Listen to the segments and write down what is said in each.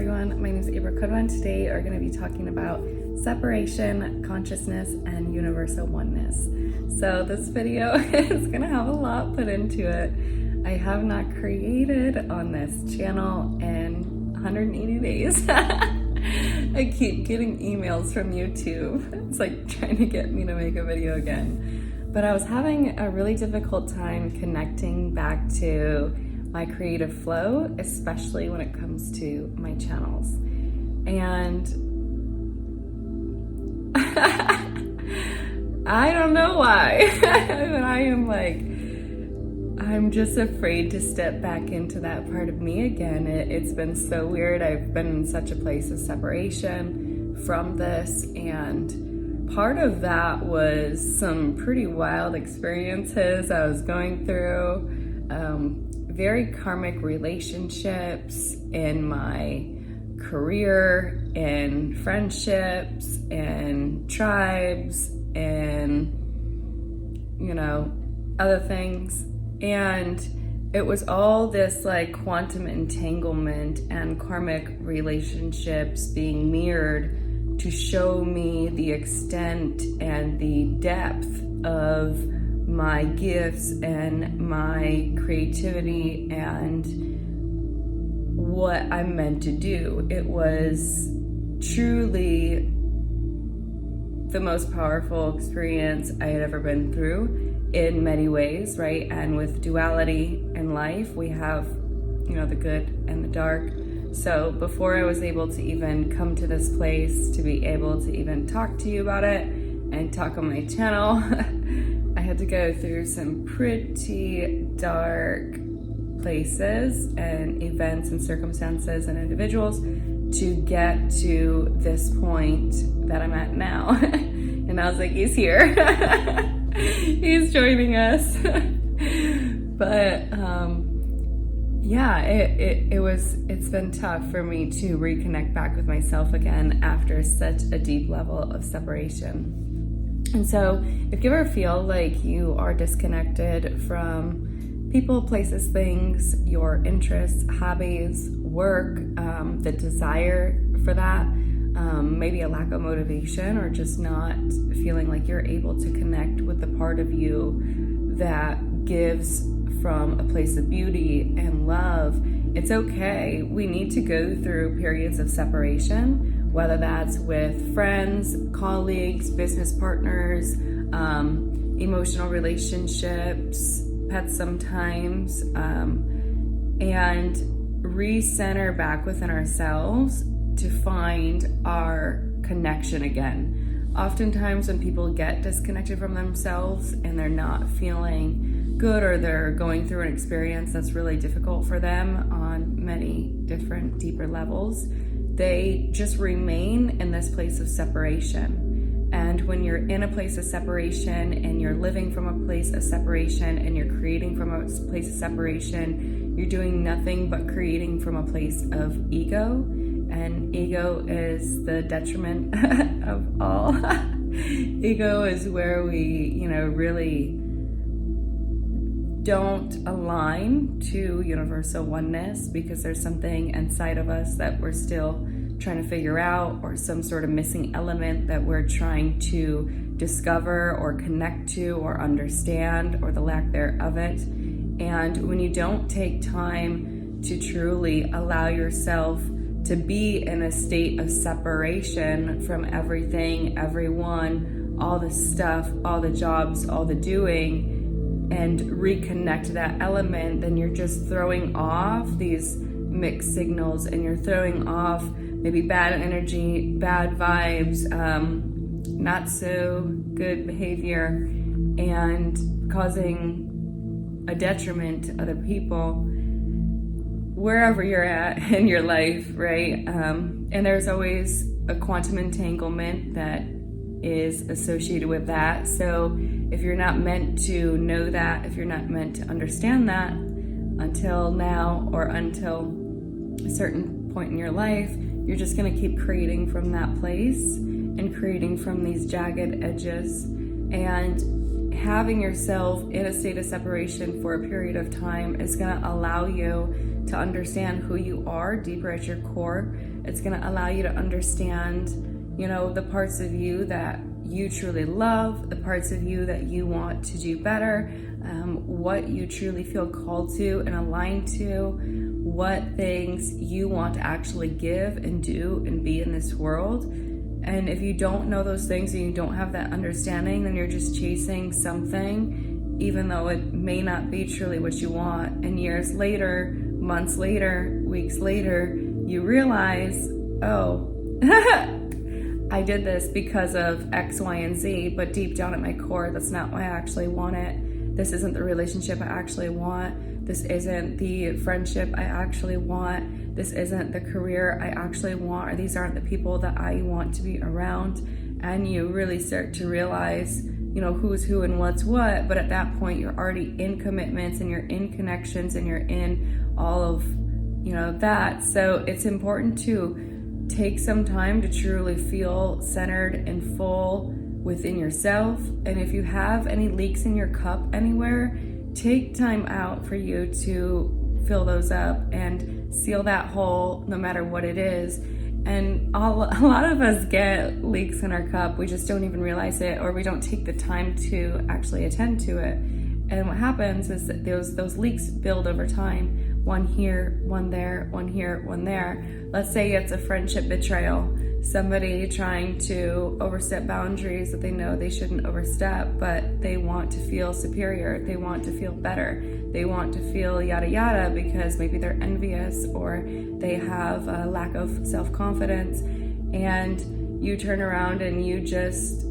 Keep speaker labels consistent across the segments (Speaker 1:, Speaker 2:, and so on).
Speaker 1: everyone, my name is and today we're going to be talking about separation, consciousness, and universal oneness. So this video is going to have a lot put into it. I have not created on this channel in 180 days. I keep getting emails from YouTube. It's like trying to get me to make a video again. But I was having a really difficult time connecting back to my creative flow, especially when it comes to my channels. And I don't know why. I'm just afraid to step back into that part of me again. It's been so weird. I've been in such a place of separation from this, and part of that was some pretty wild experiences I was going through. Very karmic relationships in my career, in friendships, in tribes, and other things. And it was all this like quantum entanglement and karmic relationships being mirrored to show me the extent and the depth of my gifts and my creativity and what I'm meant to do. It was truly the most powerful experience I had ever been through in many ways, right? And with duality in life, we have, the good and the dark. So before I was able to even come to this place, to be able to even talk to you about it and talk on my channel, I had to go through some pretty dark places and events and circumstances and individuals to get to this point that I'm at now. And I was like, he's here. He's joining us. But it's been tough for me to reconnect back with myself again after such a deep level of separation. And so if you ever feel like you are disconnected from people, places, things, your interests, hobbies, work, the desire for that, maybe a lack of motivation, or just not feeling like you're able to connect with the part of you that gives from a place of beauty and love, it's okay. We need to go through periods of separation, whether that's with friends, colleagues, business partners, emotional relationships, pets sometimes, and recenter back within ourselves to find our connection again. Oftentimes when people get disconnected from themselves and they're not feeling good, or they're going through an experience that's really difficult for them on many different deeper levels, they just remain in this place of separation. And when you're in a place of separation and you're living from a place of separation and you're creating from a place of separation, you're doing nothing but creating from a place of ego. And ego is the detriment of all. Ego is where we, really don't align to universal oneness, because there's something inside of us that we're still trying to figure out, or some sort of missing element that we're trying to discover or connect to or understand, or the lack thereof it. And when you don't take time to truly allow yourself to be in a state of separation from everything, everyone, all the stuff, all the jobs, all the doing, and reconnect to that element, then you're just throwing off these mixed signals, and you're throwing off maybe bad energy, bad vibes, not so good behavior, and causing a detriment to other people wherever you're at in your life, right? And there's always a quantum entanglement that is associated with that. So if you're not meant to know that, if you're not meant to understand that until now, or until a certain point in your life, you're just going to keep creating from that place and creating from these jagged edges. And having yourself in a state of separation for a period of time is going to allow you to understand who you are deeper at your core. It's going to allow you to understand, the parts of you that you truly love, the parts of you that you want to do better, what you truly feel called to and aligned to, what things you want to actually give and do and be in this world. And if you don't know those things and you don't have that understanding, then you're just chasing something, even though it may not be truly what you want. And years later, months later, weeks later, you realize, oh, I did this because of X, Y, and Z, but deep down at my core, that's not what I actually want it. This isn't the relationship I actually want. This isn't the friendship I actually want. This isn't the career I actually want, or these aren't the people that I want to be around. And you really start to realize, who's who and what's what. But at that point, you're already in commitments and you're in connections and you're in all of, that. So it's important to take some time to truly feel centered and full within yourself. And if you have any leaks in your cup anywhere, take time out for you to fill those up and seal that hole, no matter what it is. And a lot of us get leaks in our cup. We just don't even realize it, or we don't take the time to actually attend to it. And what happens is that those leaks build over time. One here, one there, one here, one there. Let's say it's a friendship betrayal. Somebody trying to overstep boundaries that they know they shouldn't overstep, but they want to feel superior. They want to feel better. They want to feel yada yada because maybe they're envious or they have a lack of self-confidence. And you turn around and you just,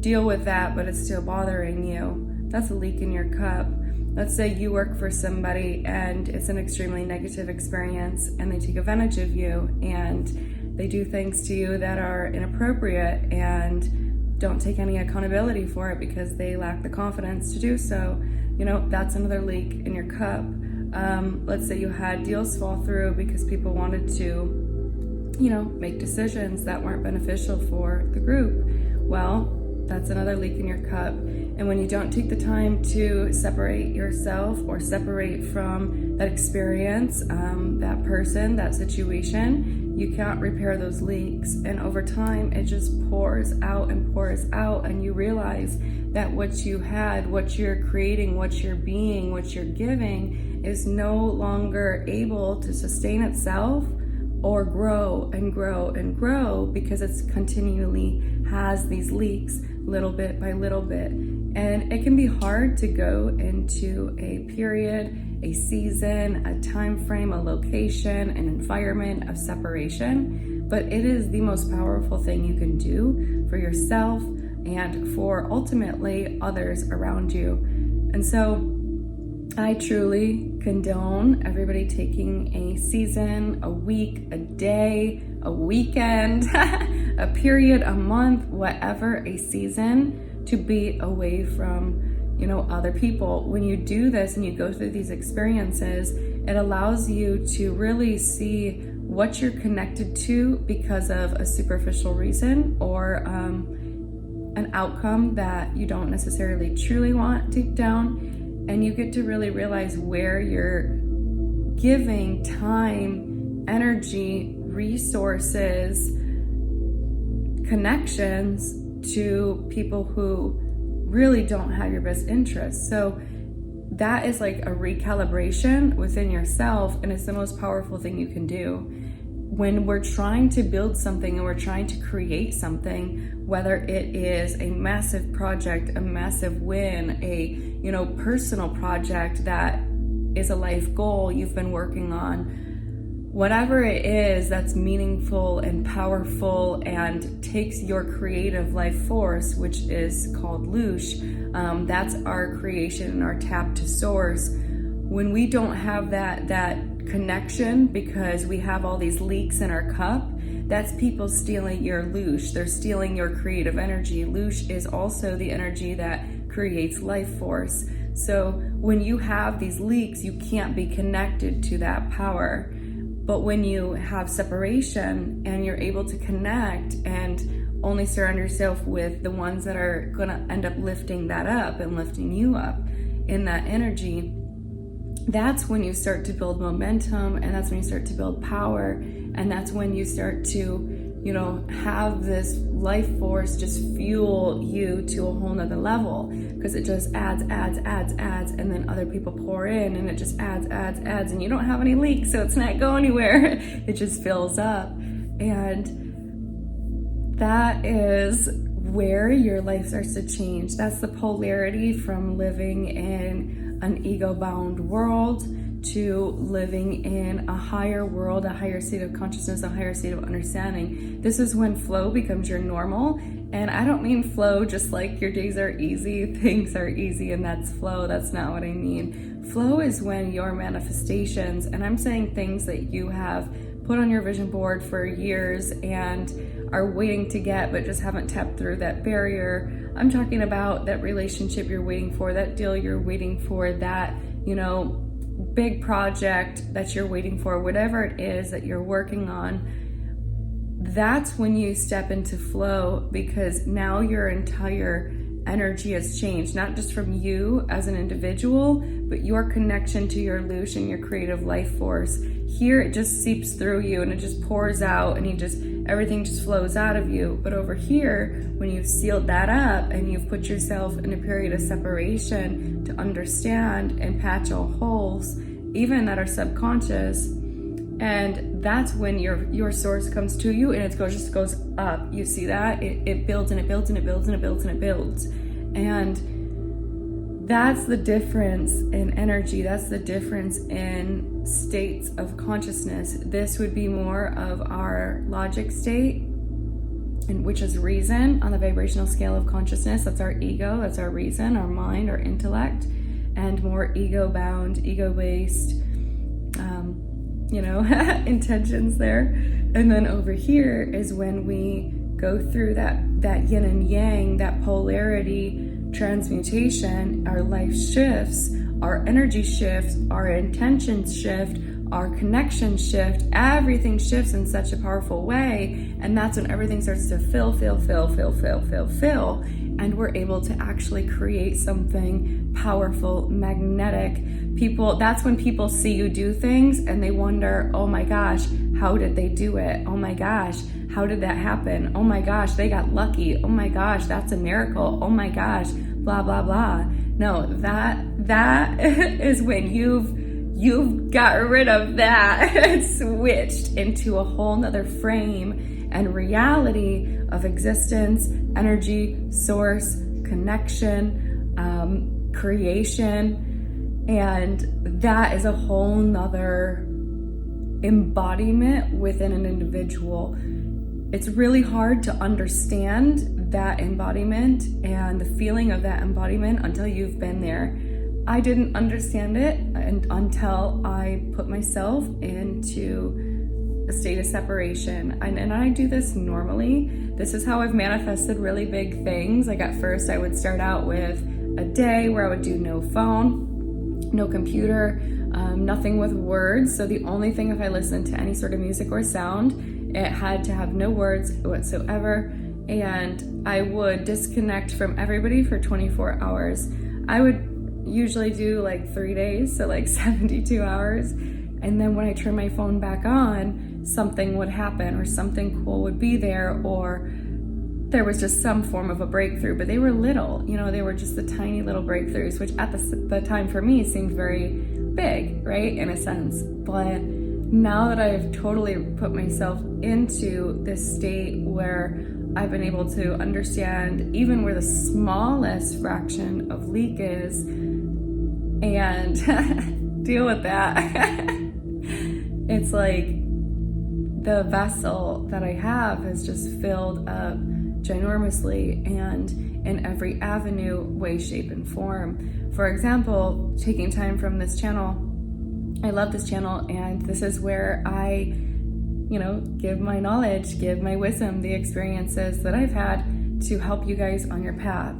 Speaker 1: deal with that, but it's still bothering you. That's a leak in your cup. Let's say you work for somebody and it's an extremely negative experience and they take advantage of you and they do things to you that are inappropriate and don't take any accountability for it because they lack the confidence to do so. That's another leak in your cup. Let's say you had deals fall through because people wanted to, make decisions that weren't beneficial for the group. Well, that's another leak in your cup. And when you don't take the time to separate yourself or separate from that experience, that person, that situation, you can't repair those leaks. And over time, it just pours out, and you realize that what you had, what you're creating, what you're being, what you're giving is no longer able to sustain itself or grow and grow and grow because it's continually has these leaks little bit by little bit. And it can be hard to go into a period, a season, a time frame, a location, an environment of separation, but it is the most powerful thing you can do for yourself and for ultimately others around you. And so I truly condone everybody taking a season, a week, a day, a weekend, a period, a month, whatever, a season to be away from, other people. When you do this and you go through these experiences, it allows you to really see what you're connected to because of a superficial reason or an outcome that you don't necessarily truly want deep down. And you get to really realize where you're giving time, energy, resources, connections to people who really don't have your best interests. So that is like a recalibration within yourself, and it's the most powerful thing you can do. When we're trying to build something and we're trying to create something, whether it is a massive project, a massive win, a personal project that is a life goal you've been working on, whatever it is that's meaningful and powerful and takes your creative life force, which is called Loosh, that's our creation and our tap to source. When we don't have that connection because we have all these leaks in our cup, that's people stealing your Loosh. They're stealing your creative energy. Loosh is also the energy that creates life force. So when you have these leaks, you can't be connected to that power. But when you have separation and you're able to connect and only surround yourself with the ones that are going to end up lifting that up and lifting you up in that energy, that's when you start to build momentum, and that's when you start to build power, and that's when you start to, have this life force just fuel you to a whole nother level, because it just adds, and then other people pour in, and it just adds, and you don't have any leaks, so it's not going anywhere. It just fills up. And that is where your life starts to change. That's the polarity from living in an ego-bound world to living in a higher world, a higher state of consciousness, a higher state of understanding. This is when flow becomes your normal. And I don't mean flow just like your days are easy, things are easy, and that's flow. That's not what I mean. Flow is when your manifestations, and I'm saying things that you have put on your vision board for years and are waiting to get, but just haven't tapped through that barrier. I'm talking about that relationship you're waiting for, that deal you're waiting for, that, big project that you're waiting for, whatever it is that you're working on. That's when you step into flow, because now your entire energy has changed, not just from you as an individual, but your connection to your illusion, your creative life force. Here it just seeps through you and it just pours out, and everything just flows out of you. But over here, when you've sealed that up and you've put yourself in a period of separation to understand and patch all holes, even that are subconscious, and that's when your source comes to you, and it just goes up. You see that? It builds and it builds and it builds and it builds and it builds. And that's the difference in energy. That's the difference in states of consciousness. This would be more of our logic state, and which is reason on the vibrational scale of consciousness. That's our ego, that's our reason, our mind, our intellect, and more ego-bound, ego-based, intentions there. And then over here is when we go through that yin and yang, that polarity transmutation. Our life shifts, our energy shifts, our intentions shift, our connection shift. Everything shifts in such a powerful way, and that's when everything starts to fill, and we're able to actually create something powerful, magnetic. That's when people see you do things and they wonder, oh my gosh, how did they do it? Oh my gosh, how did that happen? Oh my gosh, they got lucky. Oh my gosh, that's a miracle. Oh my gosh, blah, blah, blah. No, that is when you've got rid of that and switched into a whole nother frame and reality of existence, energy, source, connection, creation. And that is a whole nother embodiment within an individual. It's really hard to understand that embodiment and the feeling of that embodiment until you've been there. I didn't understand it until I put myself into a state of separation. And I do this normally. This is how I've manifested really big things. Like at first I would start out with a day where I would do no phone, no computer, nothing with words. So the only thing, if I listened to any sort of music or sound, it had to have no words whatsoever. And I would disconnect from everybody for 24 hours. I would usually do like 3 days, so like 72 hours. And then when I turn my phone back on, something would happen, or something cool would be there, or there was just some form of a breakthrough. But they were little, they were just the tiny little breakthroughs, which at the time for me seemed very big, right, in a sense. But now that I've totally put myself into this state where I've been able to understand even where the smallest fraction of leak is and deal with that. It's like the vessel that I have has just filled up ginormously, and in every avenue, way, shape, and form. For example, taking time from this channel, I love this channel, and this is where I, give my knowledge, give my wisdom, the experiences that I've had to help you guys on your path.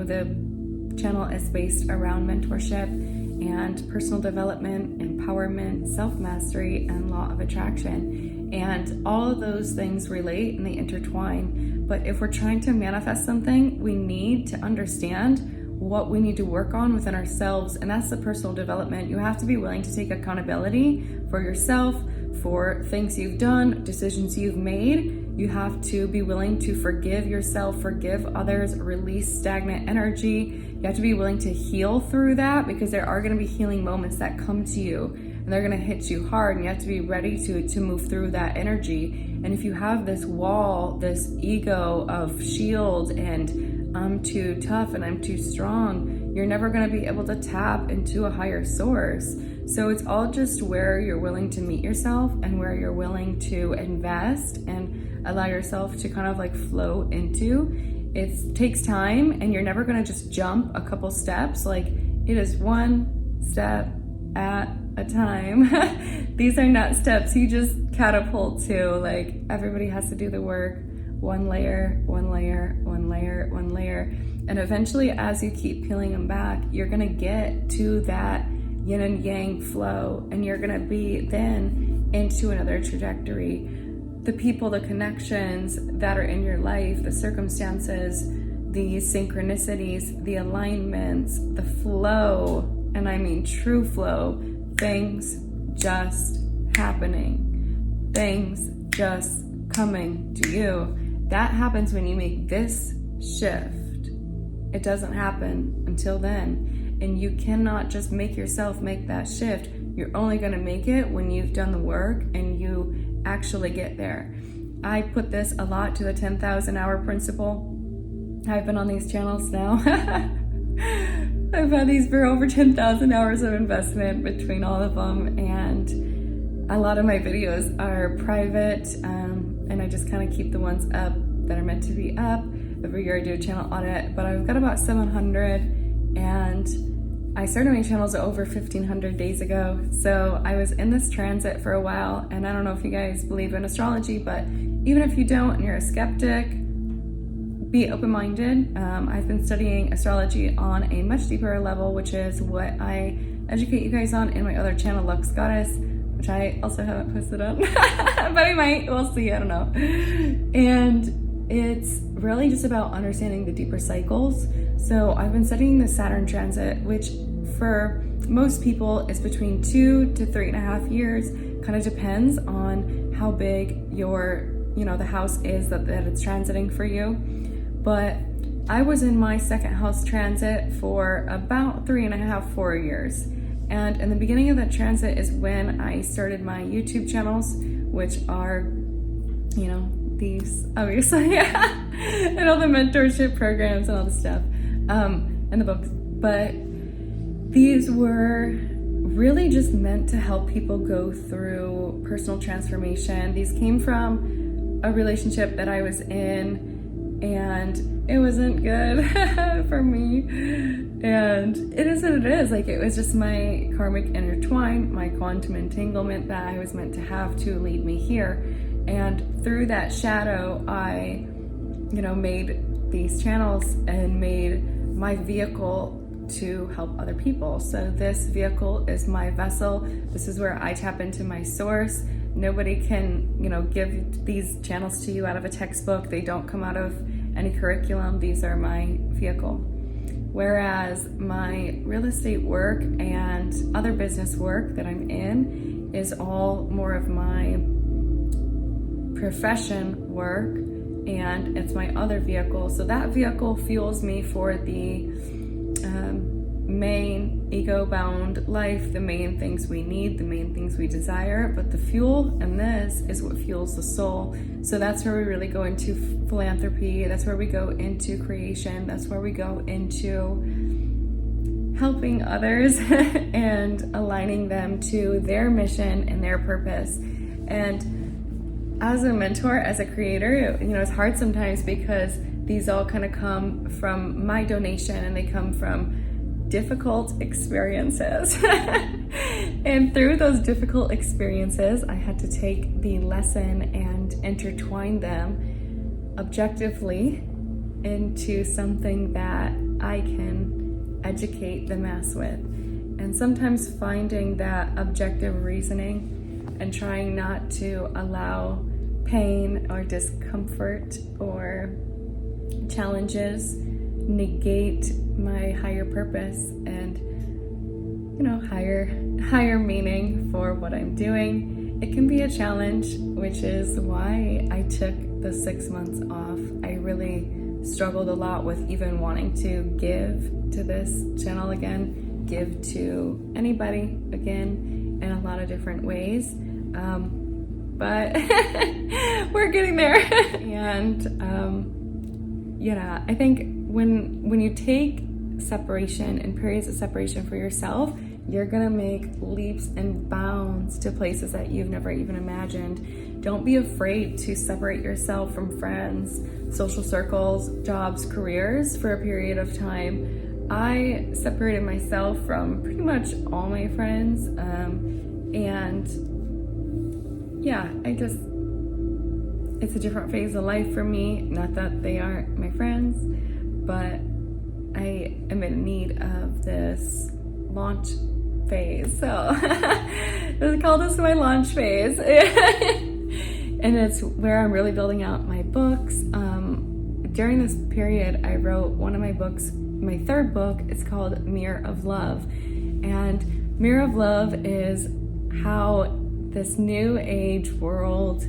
Speaker 1: The channel is based around mentorship and personal development, empowerment, self-mastery, and law of attraction. And all of those things relate and they intertwine. But if we're trying to manifest something, we need to understand what we need to work on within ourselves, and that's the personal development. You have to be willing to take accountability for yourself, for things you've done, decisions you've made. You have to be willing to forgive yourself, forgive others, release stagnant energy. You have to be willing to heal through that, because there are going to be healing moments that come to you and they're going to hit you hard, and you have to be ready to move through that energy. And if you have this wall, this ego of shield and I'm too tough and I'm too strong, you're never going to be able to tap into a higher source. So it's all just where you're willing to meet yourself and where you're willing to invest and allow yourself to kind of like flow into. It takes time, and you're never going to just jump a couple steps. Like, it is one step at a time. These are not steps you just catapult to. Like, everybody has to do the work. One layer, one layer, one layer, one layer. And eventually, as you keep peeling them back, you're going to get to that yin and yang flow, and you're going to be then into another trajectory. The people, the connections that are in your life, the circumstances, the synchronicities, the alignments, the flow, and I mean true flow, things just happening, things just coming to you. That happens when you make this shift. It doesn't happen until then. And you cannot just make yourself make that shift. You're only going to make it when you've done the work and you actually get there. I put this a lot to the 10,000 hour principle. I've been on these channels now. I've had these for over 10,000 hours of investment between all of them. And a lot of my videos are private. And I just kind of keep the ones up that are meant to be up. Every year I do a channel audit, but I've got about 700, and I started my channels over 1,500 days ago. So I was in this transit for a while, and I don't know if you guys believe in astrology, but even if you don't and you're a skeptic, be open-minded. I've been studying astrology on a much deeper level, which is what I educate you guys on in my other channel, Lux Goddess, which I also haven't posted on, but I might, we'll see, I don't know. And it's really just about understanding the deeper cycles. So I've been studying the Saturn transit, which for most people is between 2 to 3.5 years, kind of depends on how big your, the house is that it's transiting for you. But I was in my second house transit for about 3.5, 4 years. And in the beginning of that transit is when I started my YouTube channels, which are, these, obviously, and all the mentorship programs and all the stuff, and the books. But these were really just meant to help people go through personal transformation. These came from a relationship that I was in, and it wasn't good for me. And it is what it is. Like, it was just my karmic intertwine, my quantum entanglement that I was meant to have to lead me here. And through that shadow, I, made these channels and made my vehicle to help other people. So this vehicle is my vessel. This is where I tap into my source. Nobody can, give these channels to you out of a textbook. They don't come out of any curriculum. These are my vehicle. Whereas my real estate work and other business work that I'm in is all more of my profession work, and it's my other vehicle. So that vehicle fuels me for the main ego-bound life, the main things we need, the main things we desire. But the fuel in this is what fuels the soul. So that's where we really go into philanthropy. That's where we go into creation. That's where we go into helping others and aligning them to their mission and their purpose. And as a mentor, as a creator, it's hard sometimes because these all kind of come from my donation, and they come from difficult experiences. And through those difficult experiences, I had to take the lesson and intertwine them objectively into something that I can educate the mass with. And sometimes finding that objective reasoning and trying not to allow pain or discomfort or challenges negate my higher purpose and, you know, higher meaning for what I'm doing. It can be a challenge, which is why I took the 6 months off. I really struggled a lot with even wanting to give to this channel again, give to anybody again in a lot of different ways. But we're getting there. And I think when you take separation and periods of separation for yourself, you're gonna make leaps and bounds to places that you've never even imagined. Don't be afraid to separate yourself from friends, social circles, jobs, careers for a period of time. I separated myself from pretty much all my friends, it's a different phase of life for me. Not that they aren't my friends, but I am in need of this launch phase. So let's call this my launch phase. And it's where I'm really building out my books. During this period, I wrote one of my books, my third book. It's called Mirror of Love. And Mirror of Love is how this new age world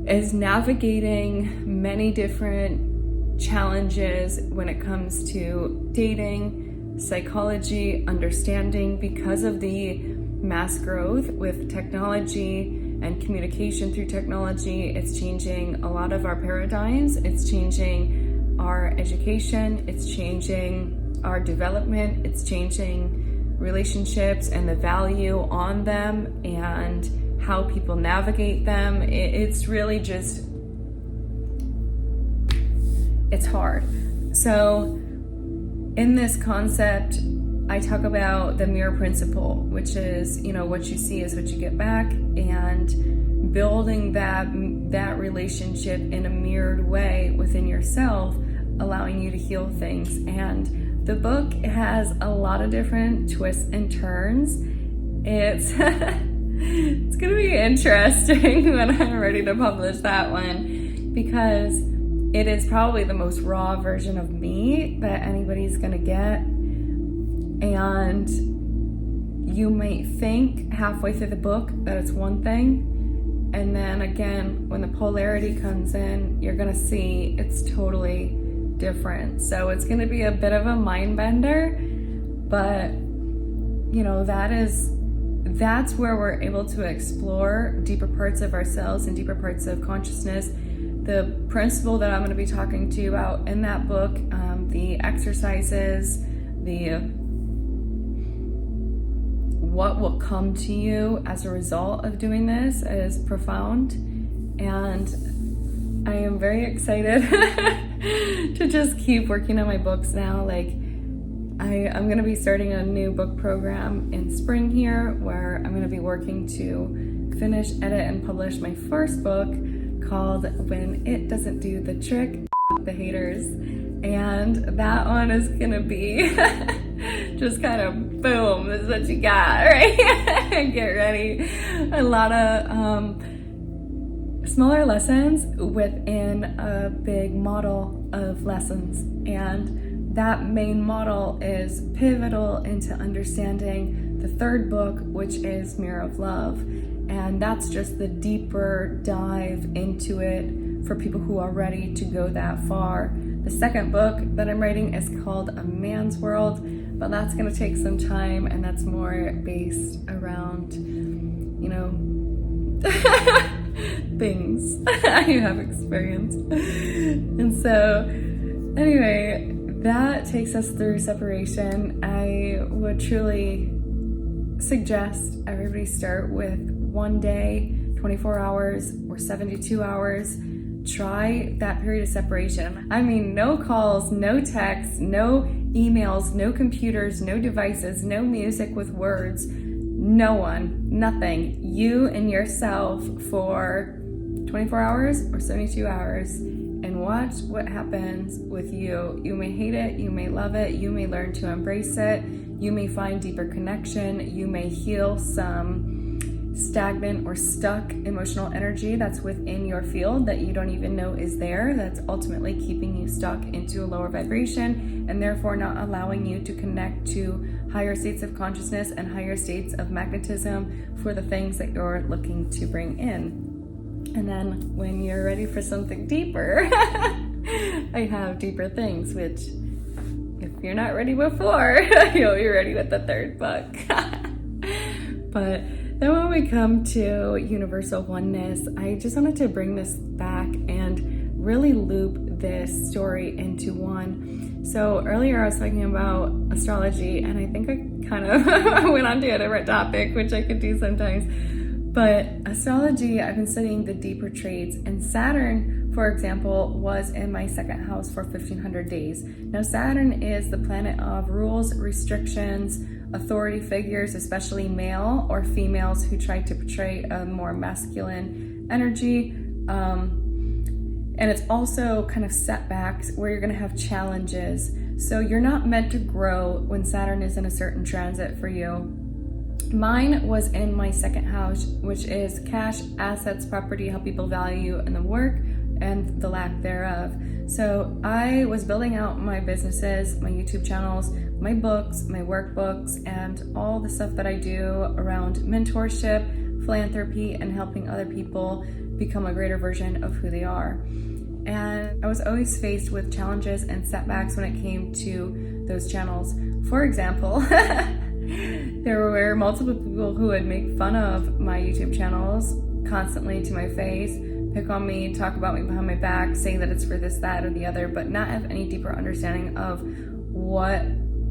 Speaker 1: is navigating many different challenges when it comes to dating, psychology, understanding, because of the mass growth with technology and communication through technology. It's changing a lot of our paradigms. It's changing our education. It's changing our development. It's changing relationships and the value on them and how people navigate them. It's really just, it's hard. So in this concept, I talk about the mirror principle, which is, you know, what you see is what you get back, and building that relationship in a mirrored way within yourself, allowing you to heal things. And the book has a lot of different twists and turns. It's it's gonna be interesting when I'm ready to publish that one, because it is probably the most raw version of me that anybody's gonna get. And you might think halfway through the book that it's one thing, and then again, when the polarity comes in, you're gonna see it's totally different. So it's gonna be a bit of a mind bender, but you know, that's where we're able to explore deeper parts of ourselves and deeper parts of consciousness. The principle that I'm going to be talking to you about in that book, the exercises, what will come to you as a result of doing this is profound. And I am very excited to just keep working on my books now. Like, I'm going to be starting a new book program in spring here, where I'm going to be working to finish, edit, and publish my first book called When It Doesn't Do the Trick, the Haters. And that one is going to be just kind of boom, this is what you got, right? Get ready. A lot of smaller lessons within a big model of lessons. And that main model is pivotal into understanding the third book, which is Mirror of Love. And that's just the deeper dive into it for people who are ready to go that far. The second book that I'm writing is called A Man's World, but that's going to take some time, and that's more based around, you know, things I have experienced. And so, anyway, that takes us through separation. I would truly suggest everybody start with 1 day, 24 hours, or 72 hours. Try that period of separation. I mean, no calls, no texts, no emails, no computers, no devices, no music with words, no one, nothing. You and yourself for 24 hours or 72 hours, and watch what happens with you. You may hate it, you may love it, you may learn to embrace it, you may find deeper connection, you may heal some stagnant or stuck emotional energy that's within your field that you don't even know is there, that's ultimately keeping you stuck into a lower vibration and therefore not allowing you to connect to higher states of consciousness and higher states of magnetism for the things that you're looking to bring in. And then when you're ready for something deeper, I have deeper things, which if you're not ready before, you'll be ready with the third book. But then when we come to universal oneness, I just wanted to bring this back and really loop this story into one. So earlier I was talking about astrology, and I think I kind of went on to a different topic, which I could do sometimes. But astrology, I've been studying the deeper traits, and Saturn, for example, was in my second house for 1500 days. Now, Saturn is the planet of rules, restrictions, authority figures, especially male or females who try to portray a more masculine energy. And it's also kind of setbacks where you're going to have challenges. So you're not meant to grow when Saturn is in a certain transit for you. Mine was in my second house, which is cash, assets, property, how people value, and the work and the lack thereof. So I was building out my businesses, my YouTube channels, my books, my workbooks, and all the stuff that I do around mentorship, philanthropy, and helping other people become a greater version of who they are. And I was always faced with challenges and setbacks when it came to those channels. For example, there were multiple people who would make fun of my YouTube channels constantly to my face, pick on me, talk about me behind my back, saying that it's for this, that, or the other, but not have any deeper understanding of what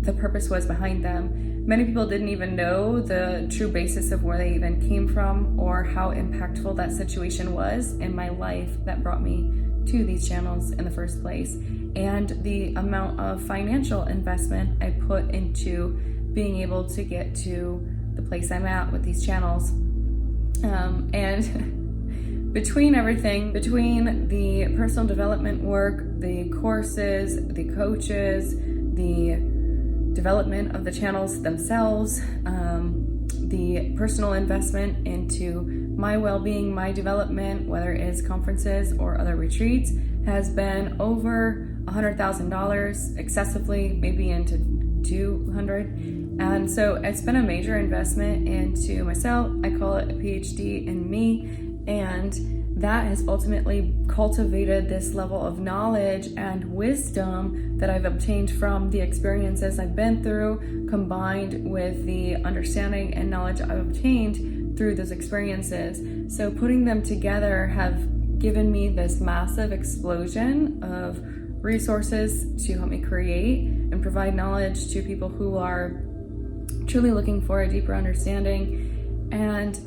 Speaker 1: the purpose was behind them. Many people didn't even know the true basis of where they even came from or how impactful that situation was in my life that brought me to these channels in the first place, and the amount of financial investment I put into being able to get to the place I'm at with these channels. And between everything, between the personal development work, the courses, the coaches, the development of the channels themselves, the personal investment into my well-being, my development, whether it is conferences or other retreats, has been over $100,000, excessively, maybe into 200. And so it's been a major investment into myself. I call it a PhD in me, and that has ultimately cultivated this level of knowledge and wisdom that I've obtained from the experiences I've been through, combined with the understanding and knowledge I've obtained through those experiences. So putting them together have given me this massive explosion of resources to help me create and provide knowledge to people who are truly looking for a deeper understanding. And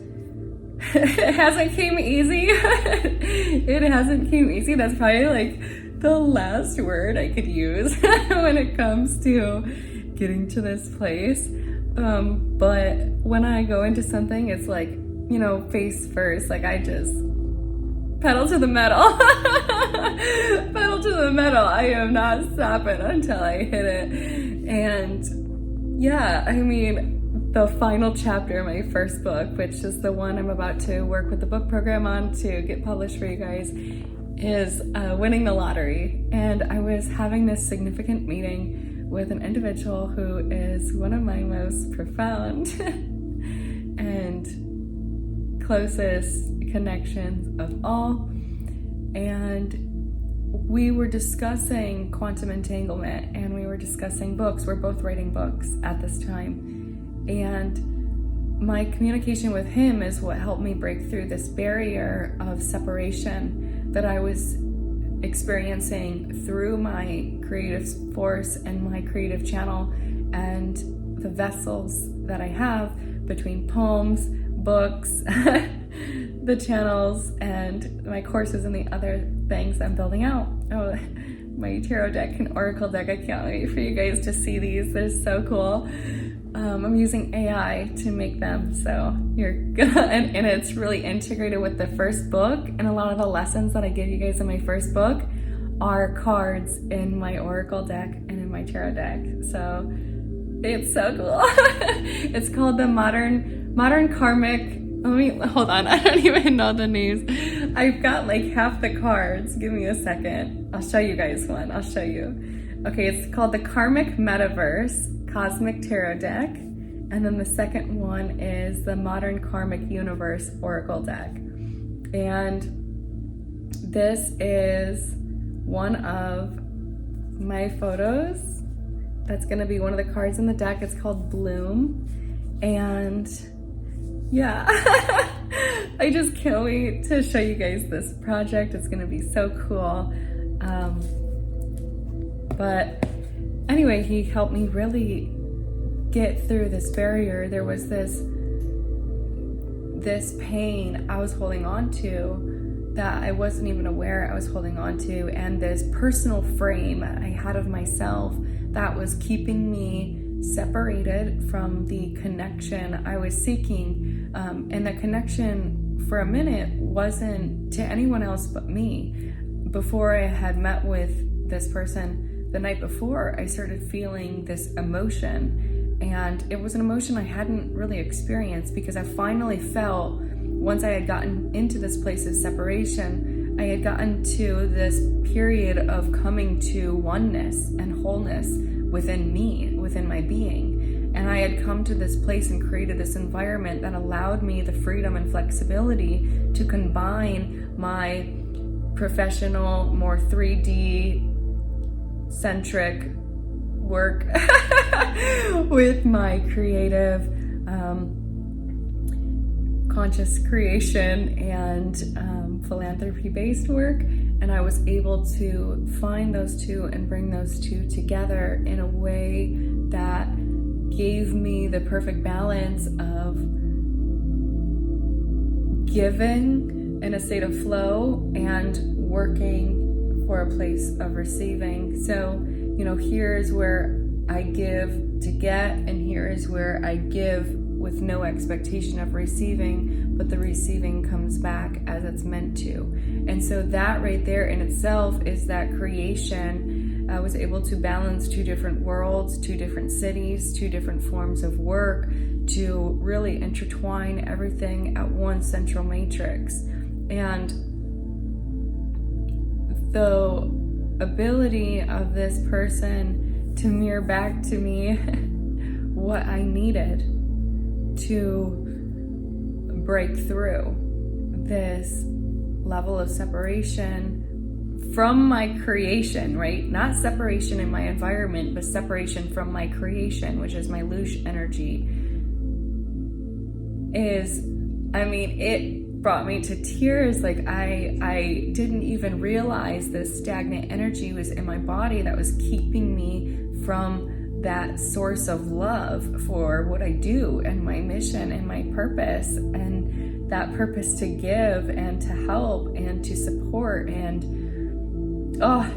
Speaker 1: it hasn't came easy. It hasn't came easy. That's probably like the last word I could use when it comes to getting to this place. But when I go into something, it's like, you know, face first. Like I just pedal to the metal. Pedal to the metal. I am not stopping until I hit it. And yeah, I mean, the final chapter of my first book, which is the one I'm about to work with the book program on to get published for you guys, is winning the lottery. And I was having this significant meeting with an individual who is one of my most profound and closest connections of all. And we were discussing quantum entanglement, and we were discussing books. We're both writing books at this time. And my communication with him is what helped me break through this barrier of separation that I was experiencing through my creative force and my creative channel and the vessels that I have between poems, books, the channels, and my courses and the other things I'm building out. Oh, my tarot deck and oracle deck. I can't wait for you guys to see these. They're so cool. I'm using AI to make them, so you're gonna, and it's really integrated with the first book, and a lot of the lessons that I give you guys in my first book are cards in my oracle deck and in my tarot deck. So it's so cool. It's called the Modern Karmic Let me, hold on, I don't even know the names. I've got like half the cards. Give me a second. I'll show you guys one. I'll show you. Okay, it's called the Karmic Metaverse Cosmic Tarot Deck. And then the second one is the Modern Karmic Universe Oracle Deck. And this is one of my photos. That's gonna be one of the cards in the deck. It's called Bloom. And yeah, I just can't wait to show you guys this project. It's gonna be so cool. But anyway, he helped me really get through this barrier. There was this pain I was holding on to that I wasn't even aware I was holding on to, and this personal frame I had of myself that was keeping me separated from the connection I was seeking. And the connection for a minute wasn't to anyone else but me. Before I had met with this person the night before, I started feeling this emotion, and it was an emotion I hadn't really experienced because I finally felt, once I had gotten into this place of separation, I had gotten to this period of coming to oneness and wholeness within me, within my being. And I had come to this place and created this environment that allowed me the freedom and flexibility to combine my professional, more 3D centric work with my creative, conscious creation and philanthropy-based work. And I was able to find those two and bring those two together in a way that gave me the perfect balance of giving in a state of flow and working for a place of receiving. So, you know, here's where I give to get, and here is where I give with no expectation of receiving, but the receiving comes back as it's meant to. And so that right there in itself is that creation. I was able to balance two different worlds, two different cities, two different forms of work to really intertwine everything at one central matrix. And the ability of this person to mirror back to me what I needed to break through this level of separation from my creation, right? Not separation in my environment, but separation from my creation, which is my Lush energy, it brought me to tears. Like I didn't even realize this stagnant energy was in my body that was keeping me from that source of love for what I do and my mission and my purpose, and that purpose to give and to help and to support. And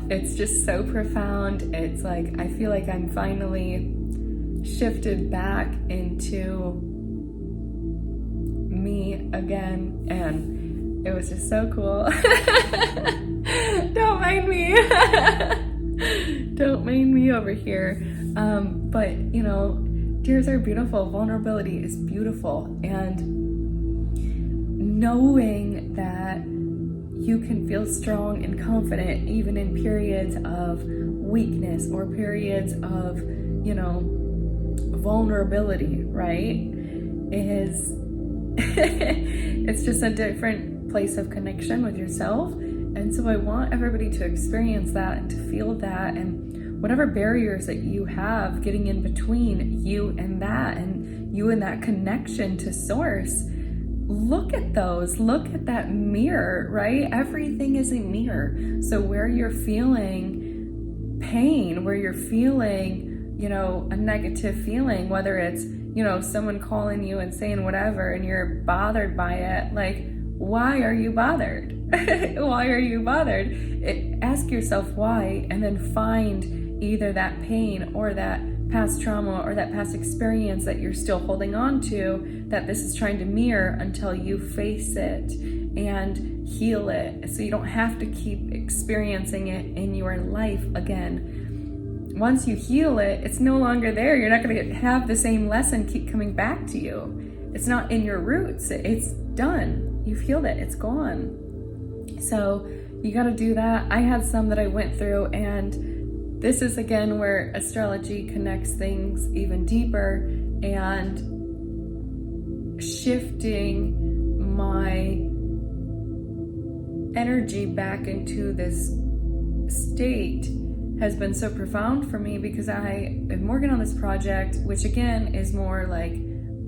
Speaker 1: it's just so profound. It's like I feel like I'm finally shifted back into me again, and it was just so cool. Don't mind me. Don't mind me over here. But you know, tears are beautiful. Vulnerability is beautiful. And knowing that you can feel strong and confident even in periods of weakness or periods of, you know, vulnerability, right? It's just a different place of connection with yourself. And so I want everybody to experience that and to feel that, and whatever barriers that you have getting in between you and that connection to source, look at those, look at that mirror, right? Everything is a mirror. So where you're feeling pain, where you're feeling, you know, a negative feeling, whether it's, you know, someone calling you and saying whatever and you're bothered by it, like, why are you bothered? Why are you bothered? Ask yourself why, and then find either that pain or that past trauma or that past experience that you're still holding on to, that this is trying to mirror, until you face it and heal it, so you don't have to keep experiencing it in your life again. Once you heal it, it's no longer there. You're not going to have the same lesson keep coming back to you. it's not in your roots. It's done. You've healed it. It's gone. So you got to do that. I had some that I went through, and this is again where astrology connects things even deeper, and shifting my energy back into this state has been so profound for me, because I am working on this project, which again is more like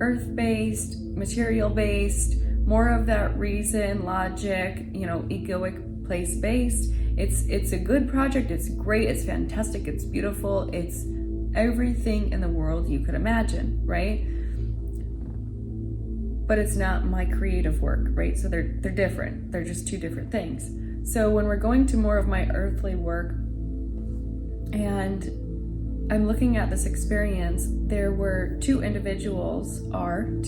Speaker 1: earth-based, material-based, more of that reason, logic, egoic place-based. It's a good project. It's great. It's fantastic. It's beautiful. It's everything in the world you could imagine, right? But it's not my creative work, right? So they're different. They're just two different things. So when we're going to more of my earthly work, and I'm looking at this experience, there were two individuals on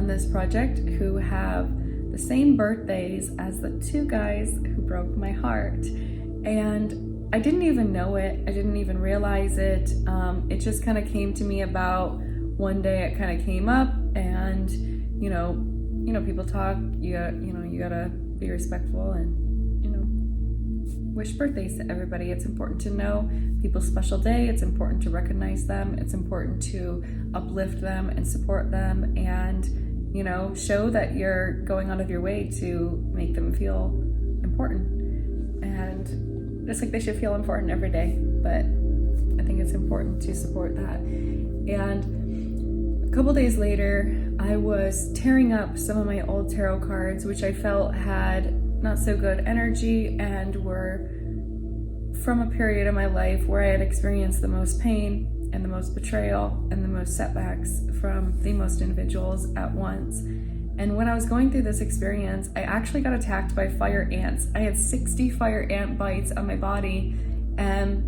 Speaker 1: this project who have the same birthdays as the two guys who broke my heart. And I didn't even know it. I didn't even realize it. It just kind of came to me about one day. It kind of came up, and people talk. You gotta be respectful and wish birthdays to everybody. It's important to know people's special day. It's important to recognize them. It's important to uplift them and support them, and show that you're going out of your way to make them feel important. And just like they should feel important every day, but I think it's important to support that. And a couple days later, I was tearing up some of my old tarot cards, which I felt had not so good energy and were from a period of my life where I had experienced the most pain and the most betrayal and the most setbacks from the most individuals at once. And when I was going through this experience, I actually got attacked by fire ants. I had 60 fire ant bites on my body and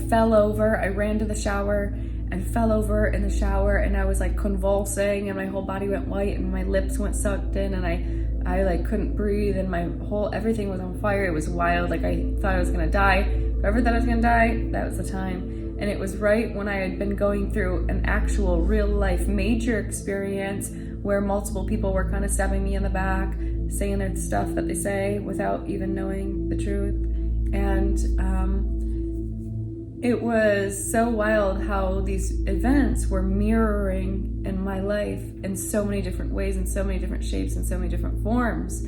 Speaker 1: fell over. I ran to the shower and fell over in the shower, and I was convulsing, and my whole body went white, and my lips went sucked in, and I couldn't breathe, and everything was on fire. It was wild. I thought I was gonna die. If I ever thought I was gonna die, that was the time. And it was right when I had been going through an actual real life major experience where multiple people were kind of stabbing me in the back, saying their stuff that they say without even knowing the truth. And it was so wild how these events were mirroring in my life in so many different ways, in so many different shapes, in so many different forms.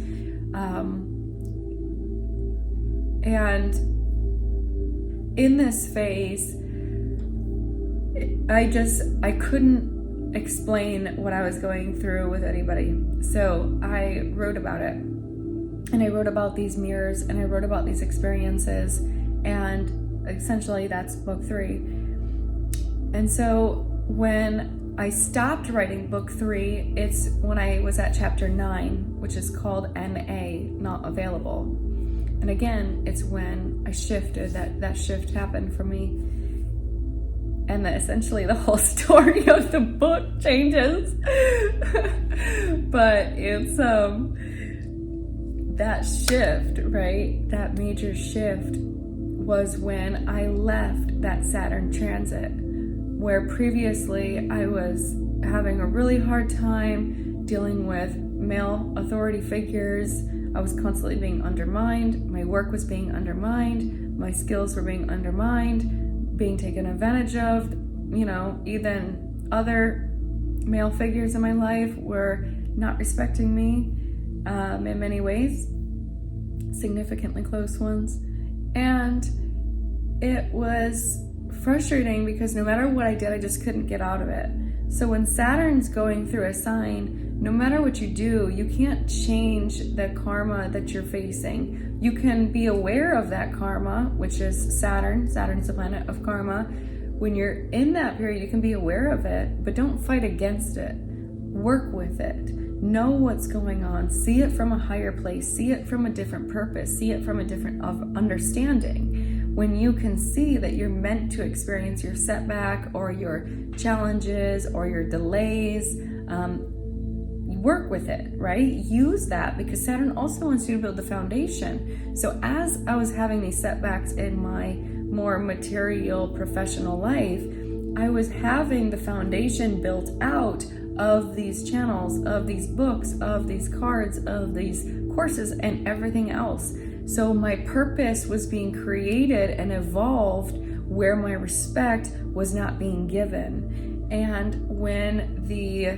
Speaker 1: And in this phase, I couldn't explain what I was going through with anybody. So I wrote about it, and I wrote about these mirrors, and I wrote about these experiences, and essentially that's book 3. And so when I stopped writing book 3, it's when I was at chapter 9, which is called NA, not available. And again, it's when I shifted, that shift happened for me. And essentially the whole story of the book changes. But it's that shift, right? That major shift was when I left that Saturn transit, where previously I was having a really hard time dealing with male authority figures. I was constantly being undermined. My work was being undermined. My skills were being undermined, being taken advantage of. Even other male figures in my life were not respecting me in many ways, significantly close ones. And it was frustrating because no matter what I did, I just couldn't get out of it. So when Saturn's going through a sign, no matter what you do, you can't change the karma that you're facing. You can be aware of that karma, which is Saturn. Saturn's the planet of karma. When you're in that period, you can be aware of it, but don't fight against it. Work with it. Know what's going on. See it from a higher place. See it from a different purpose. See it from a different understanding. When you can see that you're meant to experience your setback or your challenges or your delays, work with it, right? Use that, because Saturn also wants you to build the foundation. So as I was having these setbacks in my more material professional life, I was having the foundation built out of these channels, of these books, of these cards, of these courses, and everything else. So my purpose was being created and evolved where my respect was not being given. And when the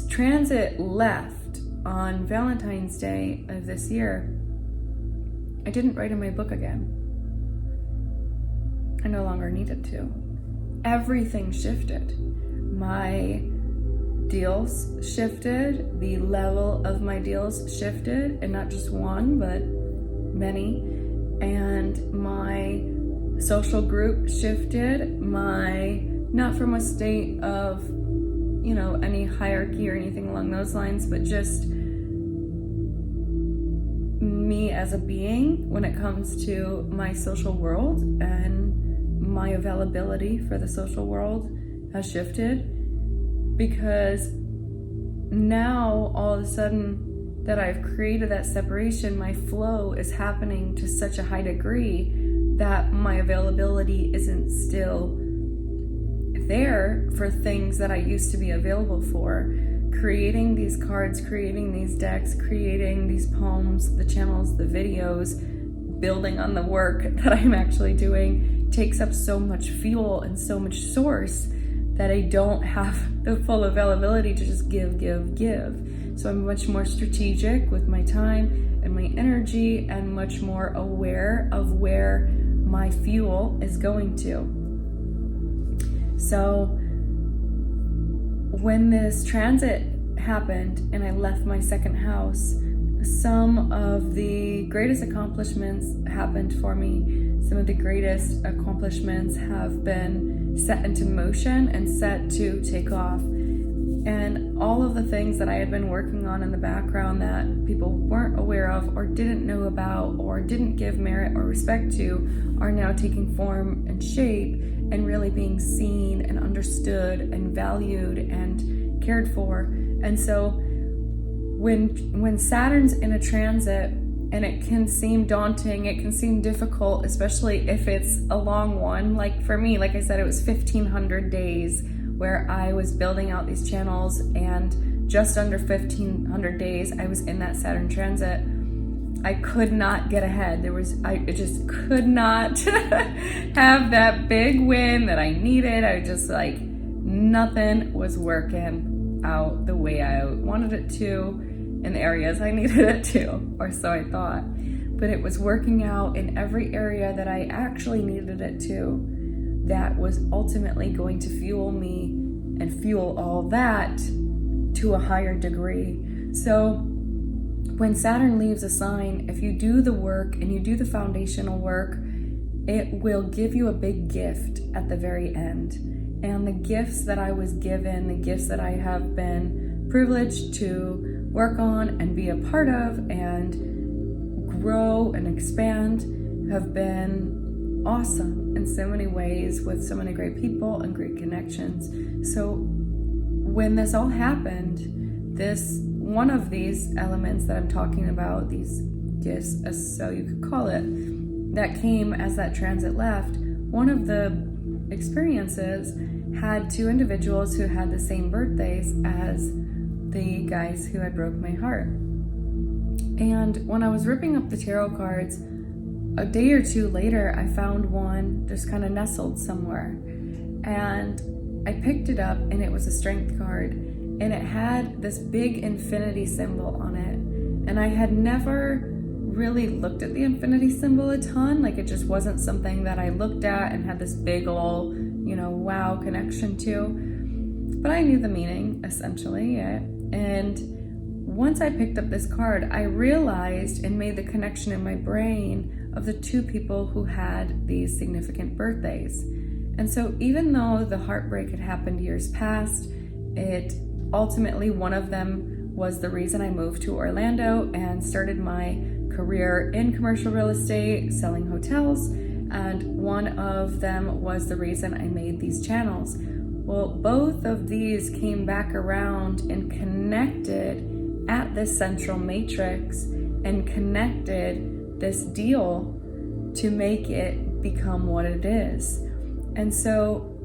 Speaker 1: transit left on Valentine's Day of this year, I didn't write in my book again. I no longer needed to. Everything shifted. My deals shifted, the level of my deals shifted, and not just one, but many. And my social group shifted, not from a state of, any hierarchy or anything along those lines, but just me as a being when it comes to my social world, and my availability for the social world has shifted, because now all of a sudden that I've created that separation, my flow is happening to such a high degree that my availability isn't still there for things that I used to be available for. Creating these cards, creating these decks, creating these poems, the channels, the videos, building on the work that I'm actually doing takes up so much fuel and so much source that I don't have the full availability to just give. So I'm much more strategic with my time and my energy, and much more aware of where my fuel is going to. So when this transit happened and I left my second house, some of the greatest accomplishments happened for me. Some of the greatest accomplishments have been set into motion and set to take off. And all of the things that I had been working on in the background that people weren't aware of or didn't know about or didn't give merit or respect to are now taking form and shape and really being seen and understood and valued and cared for. And so when Saturn's in a transit, and it can seem daunting, it can seem difficult, especially if it's a long one. Like for me, like I said, it was 1,500 days where I was building out these channels, and just under 1,500 days I was in that Saturn transit. I could not get ahead. I just could not have that big win that I needed. I just nothing was working out the way I wanted it to in the areas I needed it to, or so I thought. But it was working out in every area that I actually needed it to. That was ultimately going to fuel me and fuel all that to a higher degree. So when Saturn leaves a sign, if you do the work and you do the foundational work, it will give you a big gift at the very end. And the gifts that I was given, the gifts that I have been privileged to work on and be a part of and grow and expand, have been awesome in so many ways, with so many great people and great connections. So when this all happened, one of these elements that I'm talking about, these gifts, so you could call it, that came as that transit left, one of the experiences had two individuals who had the same birthdays as the guys who had broke my heart. And when I was ripping up the tarot cards, a day or two later, I found one just kind of nestled somewhere. And I picked it up, and it was a strength card. And it had this big infinity symbol on it. And I had never really looked at the infinity symbol a ton. It just wasn't something that I looked at and had this big ol', wow connection to. But I knew the meaning, essentially, yeah. And once I picked up this card, I realized and made the connection in my brain of the two people who had these significant birthdays. And so even though the heartbreak had happened years past, it ultimately, one of them was the reason I moved to Orlando and started my career in commercial real estate, selling hotels. And one of them was the reason I made these channels. Well, both of these came back around and connected at this central matrix and connected this deal to make it become what it is. And so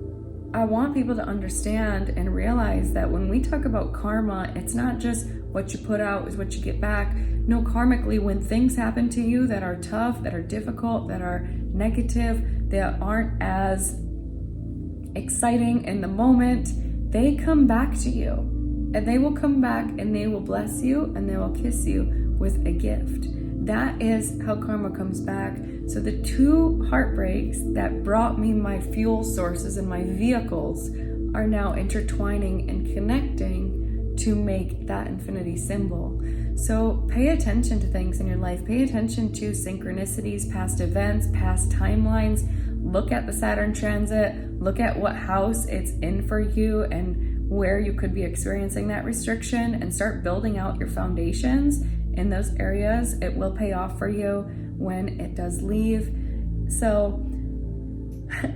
Speaker 1: I want people to understand and realize that when we talk about karma, it's not just what you put out is what you get back. No, karmically, when things happen to you that are tough, that are difficult, that are negative, that aren't as exciting in the moment, they come back to you. And they will come back and they will bless you and they will kiss you with a gift. That is how karma comes back. So the 2 heartbreaks that brought me my fuel sources and my vehicles are now intertwining and connecting to make that infinity symbol. So pay attention to things in your life. Pay attention to synchronicities, past events, past timelines. Look at the Saturn transit. Look at what house it's in for you and where you could be experiencing that restriction, and start building out your foundations in those areas. It will pay off for you when it does leave. So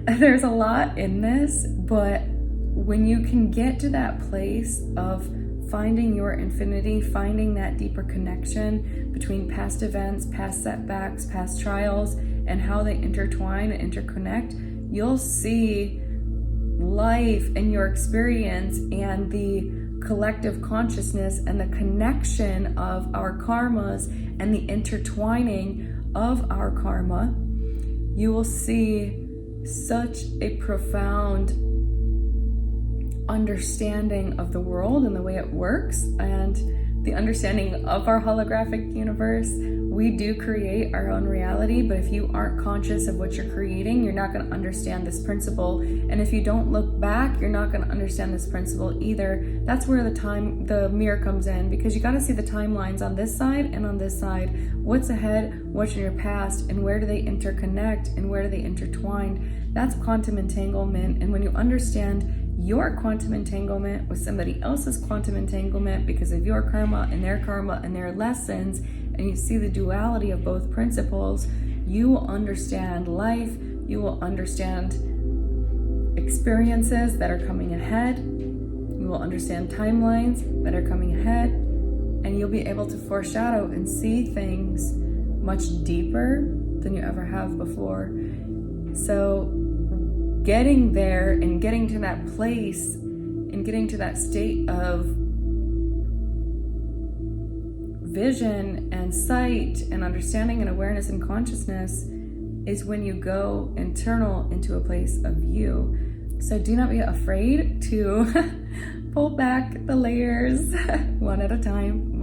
Speaker 1: there's a lot in this, but when you can get to that place of finding your infinity, finding that deeper connection between past events, past setbacks, past trials, and how they intertwine and interconnect, you'll see life and your experience and the collective consciousness and the connection of our karmas and the intertwining of our karma. You will see such a profound understanding of the world and the way it works, and the understanding of our holographic universe. We do create our own reality, but if you aren't conscious of what you're creating, you're not going to understand this principle. And if you don't look back, you're not going to understand this principle either. That's where the mirror comes in, because you got to see the timelines on this side and on this side. What's ahead, what's in your past, and where do they interconnect and where do they intertwine? That's quantum entanglement. And when you understand your quantum entanglement with somebody else's quantum entanglement because of your karma and their lessons, and you see the duality of both principles, you will understand life, you will understand experiences that are coming ahead, you will understand timelines that are coming ahead, and you'll be able to foreshadow and see things much deeper than you ever have before. So getting there and getting to that place and getting to that state of vision and sight and understanding and awareness and consciousness is when you go internal into a place of you. So do not be afraid to pull back the layers one at a time,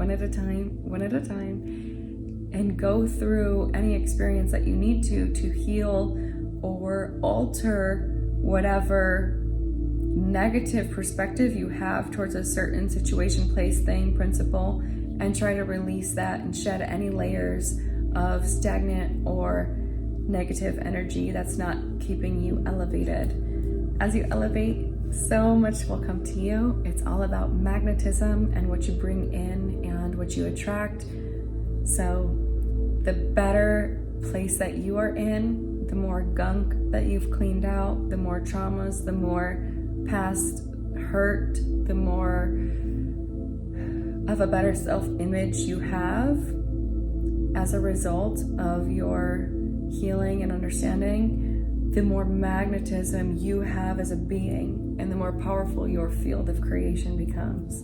Speaker 1: and go through any experience that you need to heal or alter whatever negative perspective you have towards a certain situation, place, thing, principle, and try to release that and shed any layers of stagnant or negative energy that's not keeping you elevated. As you elevate, so much will come to you. It's all about magnetism and what you bring in and what you attract. So the better place that you are in, the more gunk that you've cleaned out, the more traumas, the more past hurt, the more of a better self-image you have as a result of your healing and understanding, the more magnetism you have as a being and the more powerful your field of creation becomes.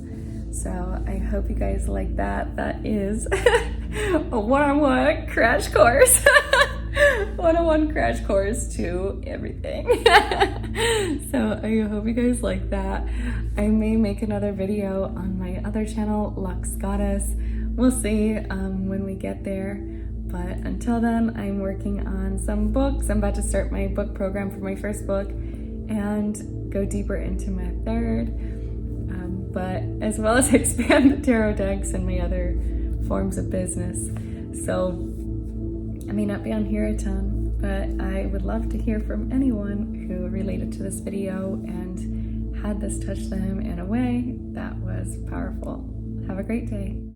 Speaker 1: So I hope you guys like that. That is a one-on-one crash course. One-on-one crash course to everything. So I hope you guys like that. I may make another video on my other channel, Lux Goddess. We'll see when we get there. But until then, I'm working on some books. I'm about to start my book program for my first book and go deeper into my third. But as well as expand the tarot decks and my other forms of business. So I may not be on here a ton, but I would love to hear from anyone who related to this video and had this touch them in a way that was powerful. Have a great day.